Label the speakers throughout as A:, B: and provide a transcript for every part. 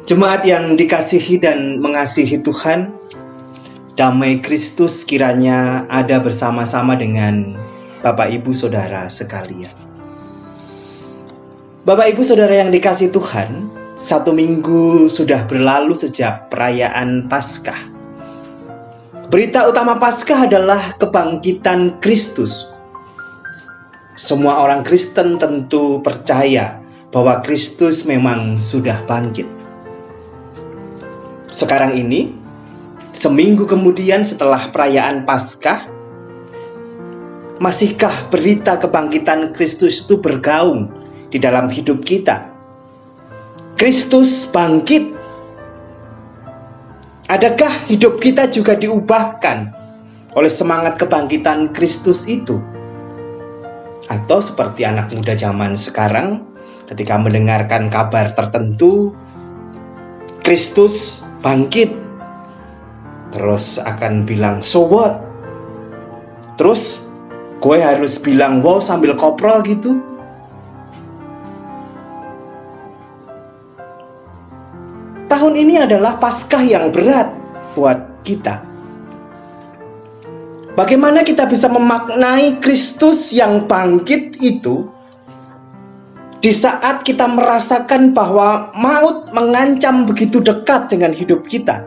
A: Jemaat yang dikasihi dan mengasihi Tuhan, damai Kristus kiranya ada bersama-sama dengan Bapak Ibu Saudara sekalian. Bapak Ibu Saudara yang dikasihi Tuhan, 1 minggu sudah berlalu sejak perayaan Paskah. Berita utama Paskah adalah kebangkitan Kristus. Semua orang Kristen tentu percaya bahwa Kristus memang sudah bangkit. Sekarang ini, seminggu kemudian setelah perayaan Paskah, masihkah berita kebangkitan Kristus itu bergaung di dalam hidup kita? Kristus bangkit. Adakah hidup kita juga diubahkan oleh semangat kebangkitan Kristus itu? Atau seperti anak muda zaman sekarang, ketika mendengarkan kabar tertentu, Kristus bangkit, terus akan bilang, so what? Terus gue harus bilang wow sambil koprol gitu? Tahun ini adalah Paskah yang berat buat kita. Bagaimana kita bisa memaknai Kristus yang bangkit itu di saat kita merasakan bahwa maut mengancam begitu dekat dengan hidup kita?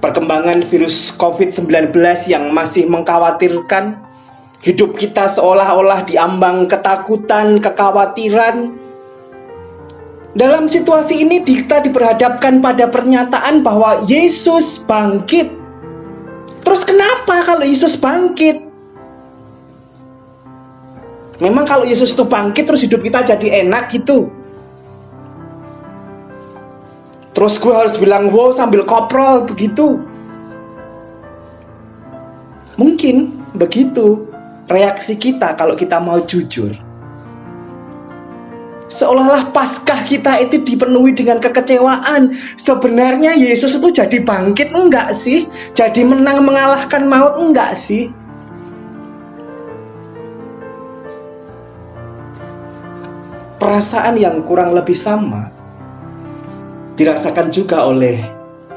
A: Perkembangan virus COVID-19 yang masih mengkhawatirkan, hidup kita seolah-olah diambang ketakutan, kekhawatiran. Dalam situasi ini kita diperhadapkan pada pernyataan bahwa Yesus bangkit. Terus kenapa kalau Yesus bangkit? Memang kalau Yesus itu bangkit terus hidup kita jadi enak gitu? Terus gue harus bilang wow sambil koprol begitu? Mungkin begitu reaksi kita kalau kita mau jujur. Seolah-olah Paskah kita itu dipenuhi dengan kekecewaan. Sebenarnya Yesus itu jadi bangkit enggak sih? Jadi menang mengalahkan maut enggak sih? Perasaan yang kurang lebih sama dirasakan juga oleh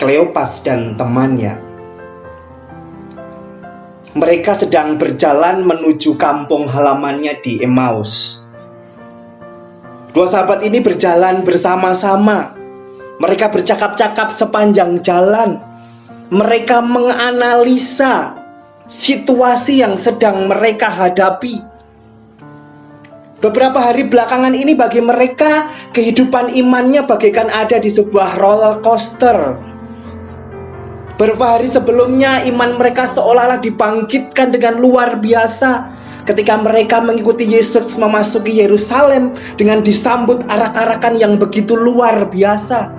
A: Kleopas dan temannya. Mereka sedang berjalan menuju kampung halamannya di Emmaus. Dua sahabat ini berjalan bersama-sama. Mereka bercakap-cakap sepanjang jalan. Mereka menganalisa situasi yang sedang mereka hadapi. Beberapa hari belakangan ini bagi mereka, kehidupan imannya bagaikan ada di sebuah roller coaster. Beberapa hari sebelumnya, iman mereka seolah-olah dibangkitkan dengan luar biasa ketika mereka mengikuti Yesus memasuki Yerusalem dengan disambut arak-arakan yang begitu luar biasa.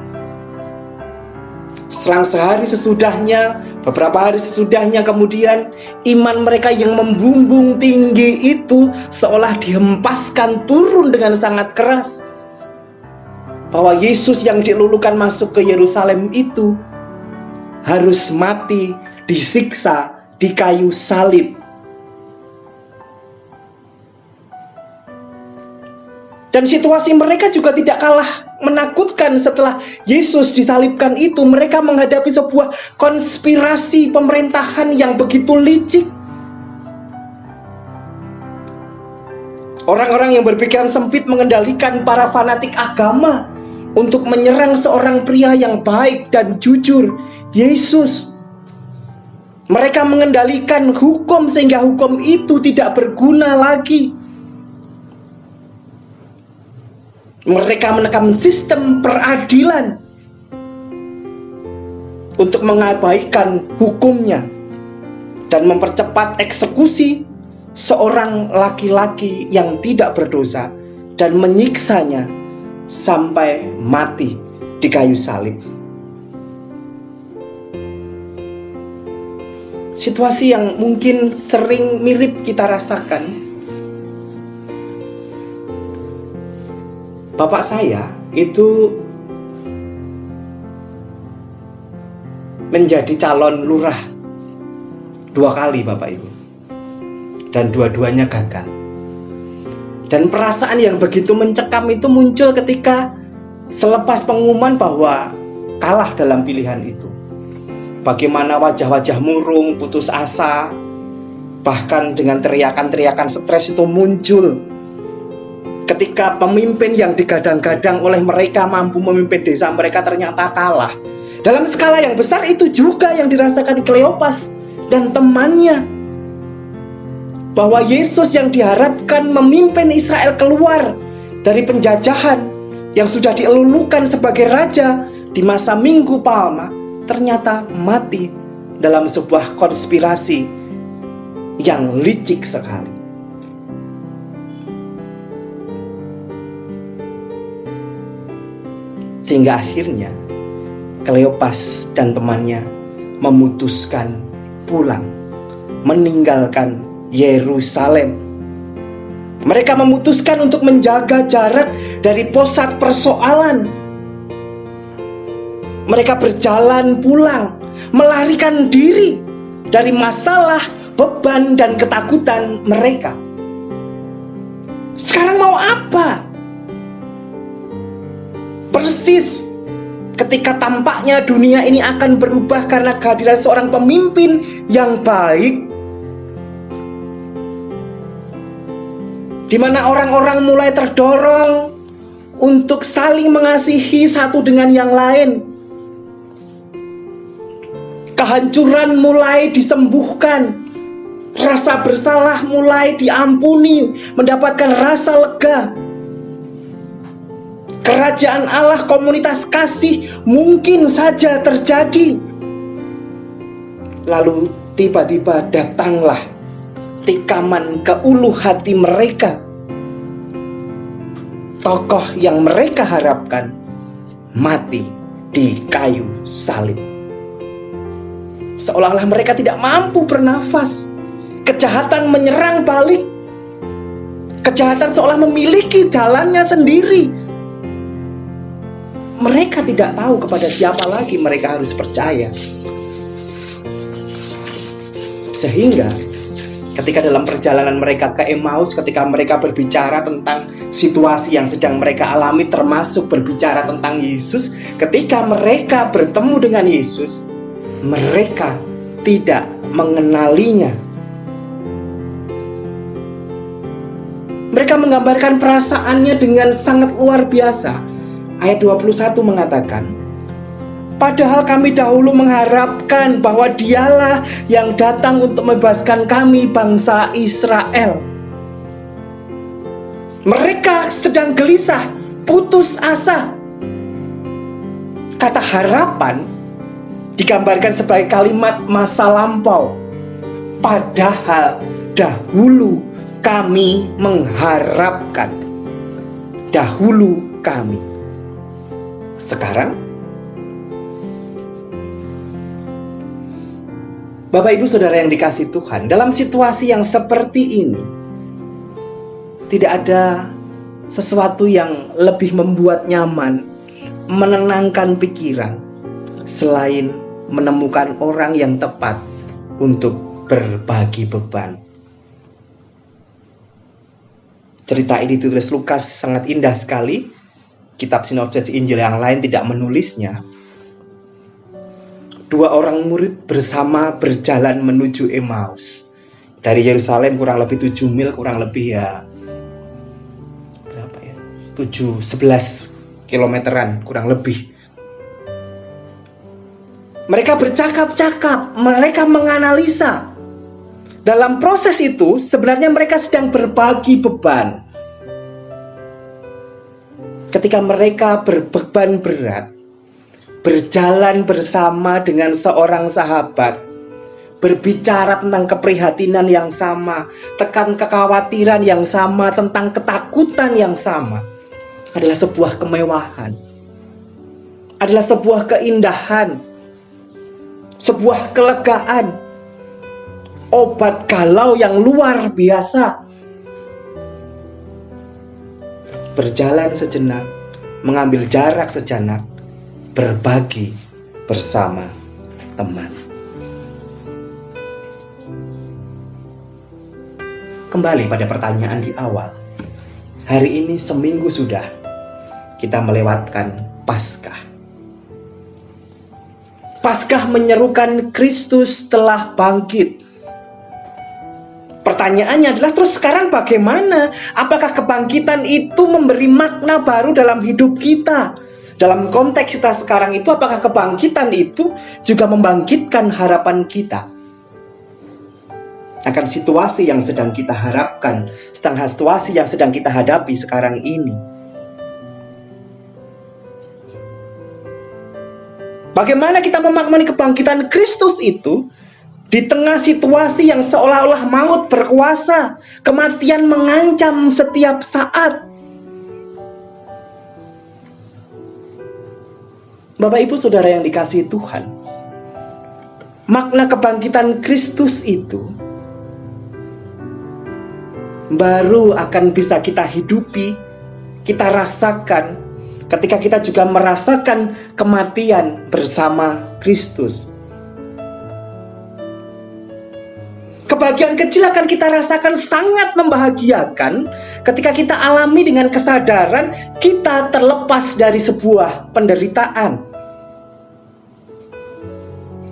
A: Selang sehari sesudahnya, beberapa hari sesudahnya kemudian, iman mereka yang membumbung tinggi itu seolah dihempaskan turun dengan sangat keras. Bahwa Yesus yang dilulukan masuk ke Yerusalem itu harus mati, disiksa di kayu salib. Dan situasi mereka juga tidak kalah menakutkan. Setelah Yesus disalibkan itu, mereka menghadapi sebuah konspirasi pemerintahan yang begitu licik. Orang-orang yang berpikiran sempit mengendalikan para fanatik agama untuk menyerang seorang pria yang baik dan jujur, Yesus. Mereka mengendalikan hukum sehingga hukum itu tidak berguna lagi. Mereka menekan sistem peradilan untuk mengabaikan hukumnya dan mempercepat eksekusi seorang laki-laki yang tidak berdosa dan menyiksanya sampai mati di kayu salib. Situasi yang mungkin sering mirip kita rasakan. Bapak saya itu menjadi calon lurah 2 kali, Bapak Ibu, dan dua-duanya gagal. Dan perasaan yang begitu mencekam itu muncul ketika selepas pengumuman bahwa kalah dalam pilihan itu. Bagaimana wajah-wajah murung, putus asa, bahkan dengan teriakan-teriakan stres itu muncul ketika pemimpin yang digadang-gadang oleh mereka mampu memimpin desa mereka ternyata kalah. Dalam skala yang besar itu juga yang dirasakan Kleopas dan temannya, bahwa Yesus yang diharapkan memimpin Israel keluar dari penjajahan yang sudah dielulukan sebagai raja di masa Minggu Palma ternyata mati dalam sebuah konspirasi yang licik sekali. Sehingga akhirnya Kleopas dan temannya memutuskan pulang, meninggalkan Yerusalem. Mereka memutuskan untuk menjaga jarak dari pusat persoalan. Mereka berjalan pulang, melarikan diri dari masalah, beban, dan ketakutan mereka. Sekarang mau apa? Persis ketika tampaknya dunia ini akan berubah karena kehadiran seorang pemimpin yang baik, di mana orang-orang mulai terdorong untuk saling mengasihi satu dengan yang lain. Kehancuran mulai disembuhkan, rasa bersalah mulai diampuni, mendapatkan rasa lega. Kerajaan Allah, komunitas kasih mungkin saja terjadi. Lalu tiba-tiba datanglah tikaman ke ulu hati mereka. Tokoh yang mereka harapkan mati di kayu salib. Seolah-olah mereka tidak mampu bernafas. Kejahatan menyerang balik. Kejahatan seolah memiliki jalannya sendiri. Mereka tidak tahu kepada siapa lagi mereka harus percaya. Sehingga ketika dalam perjalanan mereka ke Emmaus, ketika mereka berbicara tentang situasi yang sedang mereka alami, termasuk berbicara tentang Yesus, ketika mereka bertemu dengan Yesus, mereka tidak mengenalinya. Mereka menggambarkan perasaannya dengan sangat luar biasa. Ayat 21 mengatakan, padahal kami dahulu mengharapkan bahwa dialah yang datang untuk membebaskan kami bangsa Israel. Mereka sedang gelisah, putus asa. Kata harapan digambarkan sebagai kalimat masa lampau. Padahal dahulu kami mengharapkan. Dahulu kami. Sekarang, Bapak Ibu Saudara yang dikasihi Tuhan, dalam situasi yang seperti ini, tidak ada sesuatu yang lebih membuat nyaman, menenangkan pikiran, selain menemukan orang yang tepat untuk berbagi beban. Cerita ini ditulis Lukas sangat indah sekali. Kitab Sinopsis Injil yang lain tidak menulisnya. Dua orang murid bersama berjalan menuju Emmaus. Dari Yerusalem kurang lebih 7 mil, kurang lebih ya berapa ya? 11 kilometeran kurang lebih. Mereka bercakap-cakap, mereka menganalisa. Dalam proses itu sebenarnya mereka sedang berbagi beban. Ketika mereka berbeban berat, berjalan bersama dengan seorang sahabat, berbicara tentang keprihatinan yang sama, tekan kekhawatiran yang sama, tentang ketakutan yang sama, adalah sebuah kemewahan, adalah sebuah keindahan, sebuah kelegaan, obat galau yang luar biasa. Berjalan sejenak, mengambil jarak sejenak, berbagi bersama teman. Kembali pada pertanyaan di awal, Hari ini seminggu sudah kita melewatkan Paskah. Paskah menyerukan Kristus telah bangkit. Pertanyaannya adalah, terus sekarang bagaimana? Apakah kebangkitan itu memberi makna baru dalam hidup kita? Dalam konteks kita sekarang itu, apakah kebangkitan itu juga membangkitkan harapan kita akan situasi yang sedang kita harapkan, sedang situasi yang sedang kita hadapi sekarang ini? Bagaimana kita memaknai kebangkitan Kristus itu di tengah situasi yang seolah-olah maut berkuasa, kematian mengancam setiap saat? Bapak Ibu Saudara yang dikasihi Tuhan, makna kebangkitan Kristus itu baru akan bisa kita hidupi, kita rasakan ketika kita juga merasakan kematian bersama Kristus. Kebahagiaan kecil akan kita rasakan sangat membahagiakan ketika kita alami dengan kesadaran kita terlepas dari sebuah penderitaan.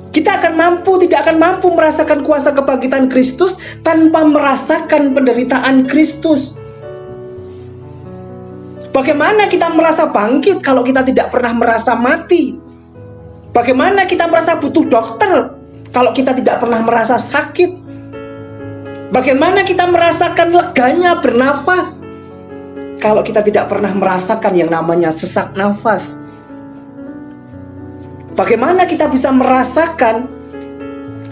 A: Kita tidak akan mampu merasakan kuasa kebangkitan Kristus tanpa merasakan penderitaan Kristus. Bagaimana kita merasa bangkit kalau kita tidak pernah merasa mati? Bagaimana kita merasa butuh dokter kalau kita tidak pernah merasa sakit? Bagaimana kita merasakan leganya bernafas kalau kita tidak pernah merasakan yang namanya sesak nafas? Bagaimana kita bisa merasakan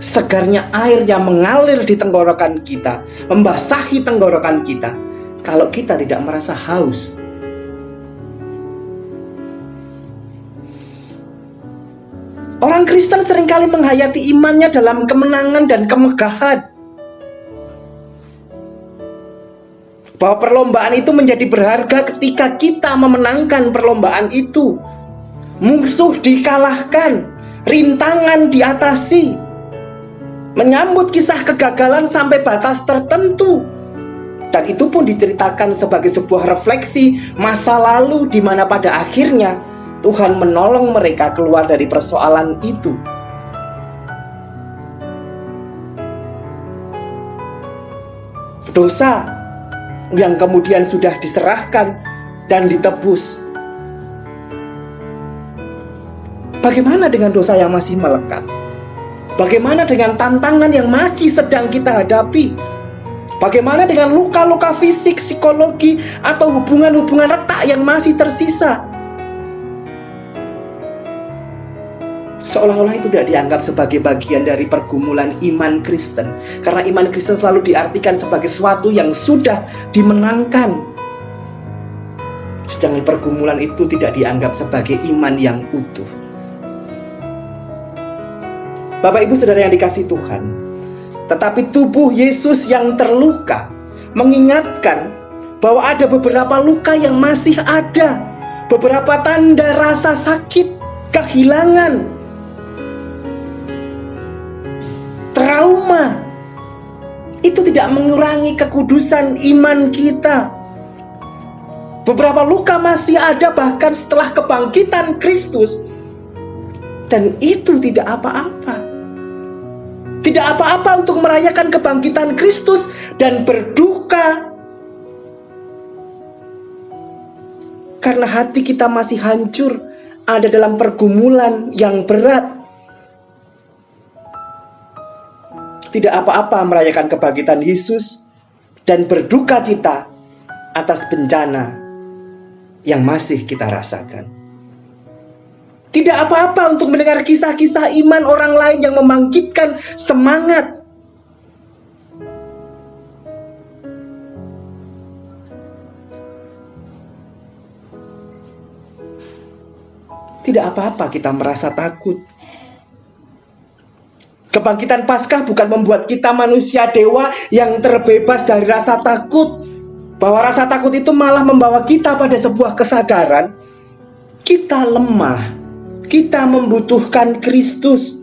A: segarnya air yang mengalir di tenggorokan kita, membasahi tenggorokan kita, kalau kita tidak merasa haus? Orang Kristen seringkali menghayati imannya dalam kemenangan dan kemegahan. Bahwa perlombaan itu menjadi berharga ketika kita memenangkan perlombaan itu. Musuh dikalahkan, rintangan diatasi, menyambut kisah kegagalan sampai batas tertentu. Dan itu pun diceritakan sebagai sebuah refleksi masa lalu di mana pada akhirnya Tuhan menolong mereka keluar dari persoalan itu. Dosa yang kemudian sudah diserahkan dan ditebus. Bagaimana dengan dosa yang masih melekat? Bagaimana dengan tantangan yang masih sedang kita hadapi? Bagaimana dengan luka-luka fisik, psikologi, atau hubungan-hubungan retak yang masih tersisa? Seolah-olah itu tidak dianggap sebagai bagian dari pergumulan iman Kristen. Karena iman Kristen selalu diartikan sebagai sesuatu yang sudah dimenangkan. Sedangkan pergumulan itu tidak dianggap sebagai iman yang utuh. Bapak Ibu Saudara yang dikasihi Tuhan, tetapi tubuh Yesus yang terluka mengingatkan bahwa ada beberapa luka yang masih ada, beberapa tanda rasa sakit, kehilangan, trauma. Itu tidak mengurangi kekudusan iman kita. Beberapa luka masih ada bahkan setelah kebangkitan Kristus. Dan itu tidak apa-apa. Tidak apa-apa untuk merayakan kebangkitan Kristus dan berduka karena hati kita masih hancur, ada dalam pergumulan yang berat. Tidak apa-apa merayakan kebangkitan Yesus dan berduka cita atas bencana yang masih kita rasakan. Tidak apa-apa untuk mendengar kisah-kisah iman orang lain yang membangkitkan semangat. Tidak apa-apa kita merasa takut. Kebangkitan Paskah bukan membuat kita manusia dewa yang terbebas dari rasa takut. Bahwa rasa takut itu malah membawa kita pada sebuah kesadaran kita lemah. Kita membutuhkan Kristus.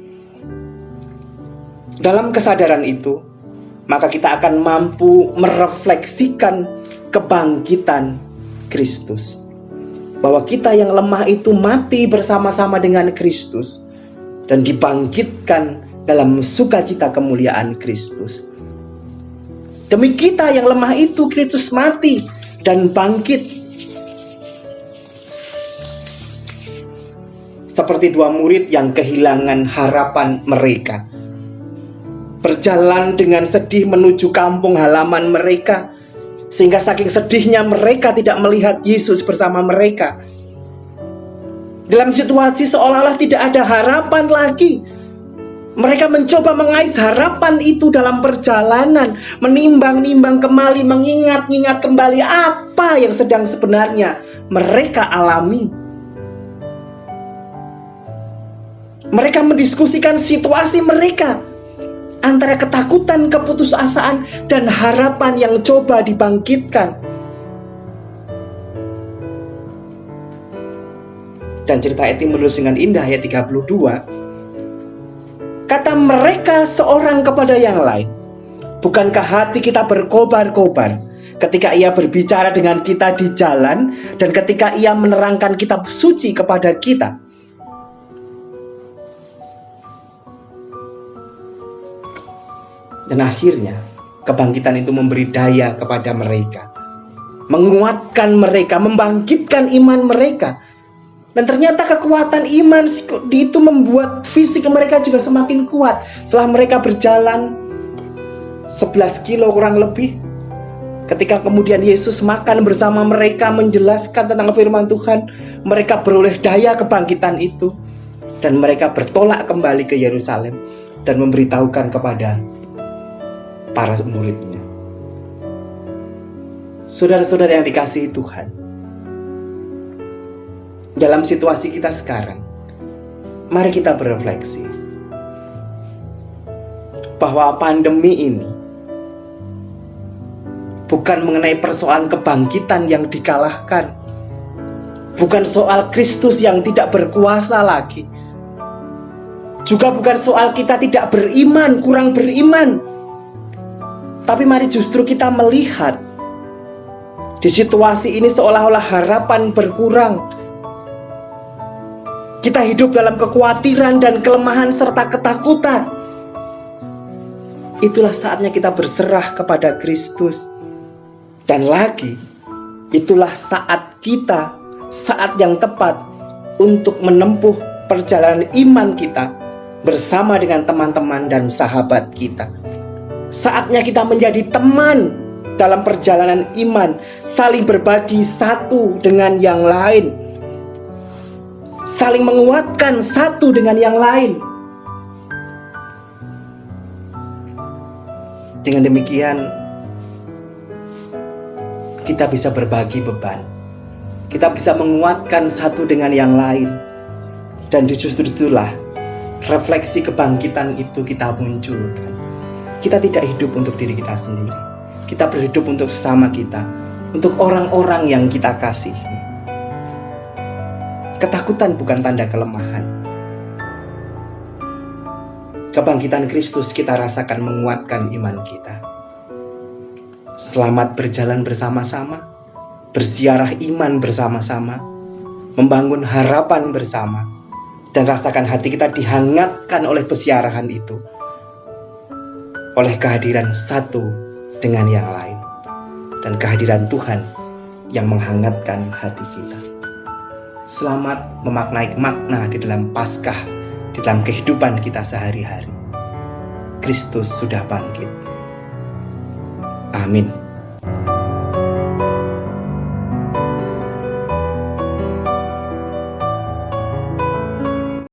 A: Dalam kesadaran itu, maka kita akan mampu merefleksikan kebangkitan Kristus. Bahwa kita yang lemah itu mati bersama-sama dengan Kristus dan dibangkitkan dalam sukacita kemuliaan Kristus. Demi kita yang lemah itu, Kristus mati dan bangkit. Seperti dua murid yang kehilangan harapan mereka, berjalan dengan sedih menuju kampung halaman mereka, sehingga saking sedihnya mereka tidak melihat Yesus bersama mereka. Dalam situasi seolah-olah tidak ada harapan lagi, mereka mencoba mengais harapan itu dalam perjalanan, menimbang-nimbang kembali, mengingat-ingat kembali apa yang sedang sebenarnya mereka alami. Mereka mendiskusikan situasi mereka antara ketakutan, keputusasaan, dan harapan yang coba dibangkitkan. Dan cerita itu menulis dengan indah ayat 32. Kata mereka seorang kepada yang lain, bukankah hati kita berkobar-kobar ketika ia berbicara dengan kita di jalan dan ketika ia menerangkan kitab suci kepada kita? Dan akhirnya kebangkitan itu memberi daya kepada mereka, menguatkan mereka, membangkitkan iman mereka. Dan ternyata kekuatan iman itu membuat fisik mereka juga semakin kuat. Setelah mereka berjalan 11 kilo kurang lebih, ketika kemudian Yesus makan bersama mereka, menjelaskan tentang firman Tuhan, mereka beroleh daya kebangkitan itu. Dan mereka bertolak kembali ke Yerusalem dan memberitahukan kepada para muridnya. Saudara-saudara yang dikasihi Tuhan, dalam situasi kita sekarang, mari kita berefleksi bahwa pandemi ini bukan mengenai persoalan kebangkitan yang dikalahkan, bukan soal Kristus yang tidak berkuasa lagi, juga bukan soal kita tidak beriman, kurang beriman. Tapi mari justru kita melihat di situasi ini seolah-olah harapan berkurang. Kita hidup dalam kekhawatiran dan kelemahan serta ketakutan. Itulah saatnya kita berserah kepada Kristus. Dan lagi, itulah saat kita, saat yang tepat untuk menempuh perjalanan iman kita bersama dengan teman-teman dan sahabat kita. Saatnya kita menjadi teman dalam perjalanan iman, saling berbagi satu dengan yang lain, saling menguatkan satu dengan yang lain. Dengan demikian, kita bisa berbagi beban, kita bisa menguatkan satu dengan yang lain, dan justru itulah refleksi kebangkitan itu kita munculkan. Kita tidak hidup untuk diri kita sendiri. Kita berhidup untuk sesama kita, untuk orang-orang yang kita kasihi. Ketakutan bukan tanda kelemahan. Kebangkitan Kristus kita rasakan menguatkan iman kita. Selamat berjalan bersama-sama, berziarah iman bersama-sama, membangun harapan bersama, dan rasakan hati kita dihangatkan oleh peziarahan itu, oleh kehadiran satu dengan yang lain, dan kehadiran Tuhan yang menghangatkan hati kita. Selamat memaknai makna di dalam Paskah, di dalam kehidupan kita sehari-hari. Kristus sudah bangkit. Amin.